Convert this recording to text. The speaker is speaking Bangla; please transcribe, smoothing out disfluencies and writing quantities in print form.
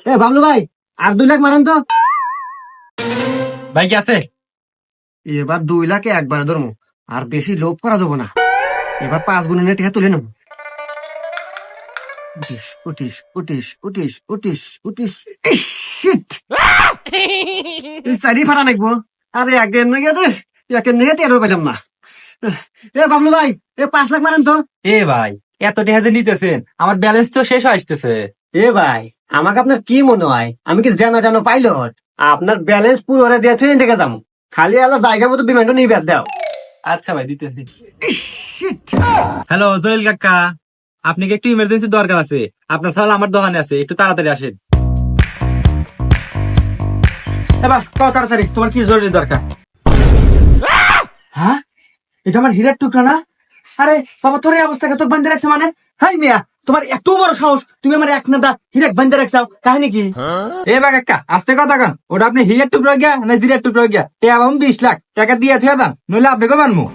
এ বাবলু ভাই, আর 2 লাখ মারেন তো। ভাই কি আছে? এবার 2 লাখে একবার ধরবো, আর বেশি লোভ করা দেবো না। এবার 5 গুণের টাকা তুলে নেবো। উঠিস উঠিস উঠিস উঠিস উঠিস উঠিস। সারি ফাটা লাগবো। আরে একদিন নিয়ে দে, একের নিয়ে টেরও পেলাম না। এ বাবলু ভাই, 5 লাখ মারেন তো। এ ভাই, এত টাকা যে নিতেছেন, আমার ব্যালেন্স তো শেষ হয়ে আসতেছে। এ ভাই, আমাকে আপনার কি মনে হয় আমি কি জানো পাইলট? আপনার ব্যালেন্স পুরো ওরে দিয়ে ট্রেন থেকে যাবো, খালি আলো জায়গা মতো বিমানটা নিয়ে বের দাও। আচ্ছা ভাই, দিতেছি। হ্যালো জলিল কাকা, আপনি কি একটু ইমার্জেন্সি দরকার আছে? আপনার তাহলে আমার দোকানে আছে, একটু তাড়াতাড়ি আসেন। এবার কত তাড়াতাড়ি, তোমার কি জরুরি দরকার? হ্যাঁ, এটা আমার হীরের টুকরা না? আরে বাবা, তোর এই অবস্থাকে তোর বান্ধে রাখছে মানে? হাই মিয়া, তোমার এত বড় সাহস, তুমি আমার এক নাদা হীরেক বান্ধে রাখছাও, কাহিনী কি? এ ভাই কাকা, আস্তে কথা কান। ওটা আপনি হিরের টুকরো গিয়া না জিরের টুকরো গিয়া? তে আবার 20 লাখ টাকা দিয়ে থুয়ে দেন, নইলে আপনি কো মানমু।